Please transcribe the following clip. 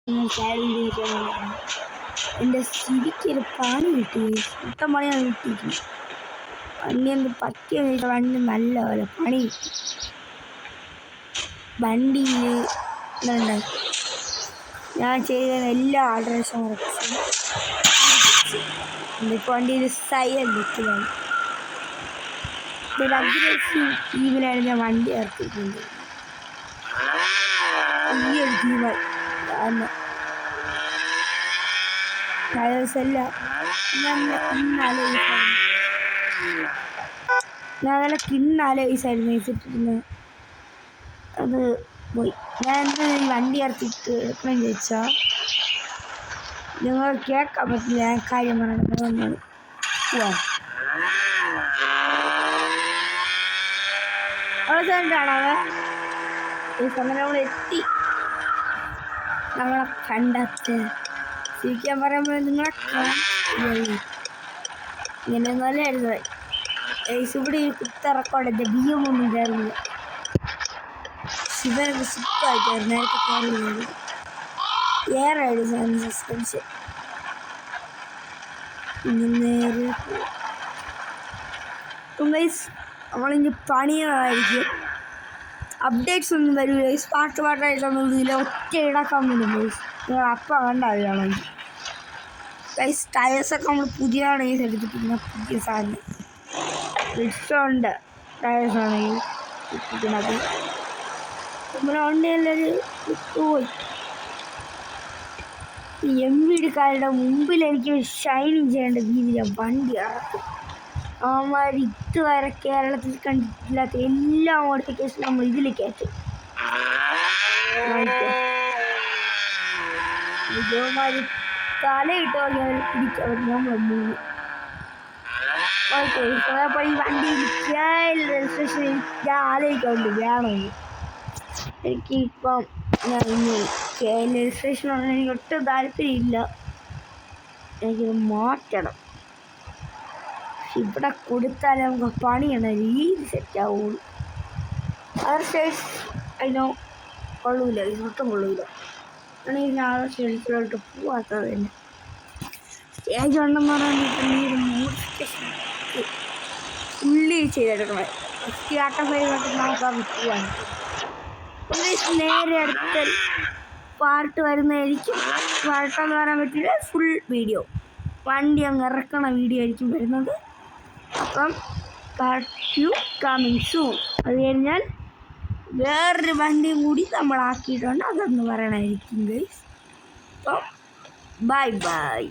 എൻ്റെ സ്ഥിതിക്കൊരു പണി കിട്ടി, മൊത്തം പണിയാണ് കിട്ടിയിരിക്കുന്നത്. വണ്ടി ഒന്ന് പറ്റിയ വണ്ടി നല്ലപോലെ പണി കിട്ടി. വണ്ടിയിൽ ഞാൻ ചെയ്ത എല്ലാ ആൾട്രേഷൻ വർക്ക്സും ഇപ്പോൾ വണ്ടിയിൽ സൈലൻ്റ് വെക്കലാണ്. ഒരു അഗ്രസീവ് ടീമിലാണ് ഞാൻ വണ്ടി ഇറക്കിയിട്ടുണ്ട്. ഈ ഒരു ടീമായി കാരണം ടയേഴ്സെല്ലാം ഞാൻ നല്ല കിണ്ണാലോചിച്ചായിരുന്നു വെച്ചിട്ടിരുന്നത്. അത് പോയി. ഞാൻ എന്ത് വണ്ടി ഇറക്കിയിട്ട് എടുക്കണം ചോദിച്ചാൽ നിങ്ങൾ കേൾക്കാൻ പറ്റില്ല. ഞാൻ കാര്യം പറയണത് അവസാനമാണ് ഈ സമയം നമ്മൾ എത്തി. നമ്മളെ കണ്ടെത്തി ശരിക്കാൻ പറയുമ്പോൾ നിങ്ങളെ ഇങ്ങനെ നല്ലായിരുന്നു. ഇവിടെ ഈ കുത്തിറക്കോടെ എൻ്റെ ബിയ്യമൊന്നും കയറില്ല. ശിവനൊക്കെ സുഖമായിട്ടായിരുന്നു നേരത്തെ കയറിയത്. ഏറായിരുന്നു സസ്പെൻഷൻ. നേരെ നമ്മളിനി പണിയായിരിക്കും. അപ്ഡേറ്റ്സ് ഒന്നും വരില്ല. പാട്ടായിട്ടൊന്നും ഇതിൽ ഒറ്റ ഇടാക്കാൻ വേണ്ടി നിങ്ങൾ അപ്പം കണ്ടാവുകയാണ്. ടയേഴ്സൊക്കെ നമ്മൾ പുതിയതാണ് ഈ എടുത്തിട്ടില്ല. പുതിയ സാധനം ഇഷ്ടമുണ്ട്. ടയേഴ്സാണെങ്കിൽ ഇട്ടിട്ടുള്ളത് നമ്മുടെ വണ്ടിയെല്ലാവരും പോയി. എംവിഡിക്കാരുടെ മുമ്പിൽ എനിക്ക് ഷൈനിങ് ചെയ്യേണ്ട രീതിയിലാണ് വണ്ടി ഇറക്കും. അവന്മാർ ഇതുവരെ കേരളത്തിൽ കണ്ടിട്ടില്ലാത്ത എല്ലാ മോഡിഫിക്കേഷനും നമ്മൾ ഇതിൽ കയറ്റും. ഇവന്മാർ തലയിട്ട് നോക്കിയാൽ പിടിക്കാൻ നമ്മൾ മൂന്ന് അപ്പോൾ ഈ വണ്ടി രജിസ്ട്രേഷൻ ഞാൻ ആലോചിക്കാറുണ്ട് വേണമെങ്കിൽ. എനിക്കിപ്പം രജിസ്ട്രേഷൻ പറഞ്ഞാൽ എനിക്ക് ഒട്ടും താല്പര്യമില്ല. എനിക്കിത് മാറ്റണം. ഇവിടെ കൊടുത്താൽ നമുക്ക് പണിയാണ് രീതി സെറ്റാവുള്ളൂ. അതർ സ്റ്റേറ്റ്സ് അതിനോ കൊള്ളൂല, ഒട്ടും കൊള്ളൂല. ആണെങ്കിൽ നാളെ സ്റ്റേറ്റ്സിലോട്ട് പോവാത്തത് തന്നെ. സ്റ്റേജ് ഉണ്ടെന്ന് പറഞ്ഞിട്ടുണ്ടെങ്കിൽ മോഡിഫിക്കേഷൻ ഉള്ളിൽ ചെയ്തെടുക്കണം. ആട്ടോഫൈലോട്ട് നോക്കാൻ പോവാണ്. നേരെ അടുത്ത പാർട്ട് വരുന്നതായിരിക്കും. പാർട്ടെന്ന് പറയാൻ പറ്റില്ല, ഫുൾ വീഡിയോ വണ്ടി അങ്ങ് ഇറക്കണ വീഡിയോ ആയിരിക്കും വരുന്നത്. അപ്പം പാർട്ട് 2 കമ്മിങ് സൂൺ. അത് കഴിഞ്ഞാൽ വേറൊരു വണ്ടിയും കൂടി നമ്മളാക്കിയിട്ടുണ്ട്, അതൊന്ന് പറയണമായിരിക്കും ഗൈസ്. അപ്പം ബൈ ബൈ.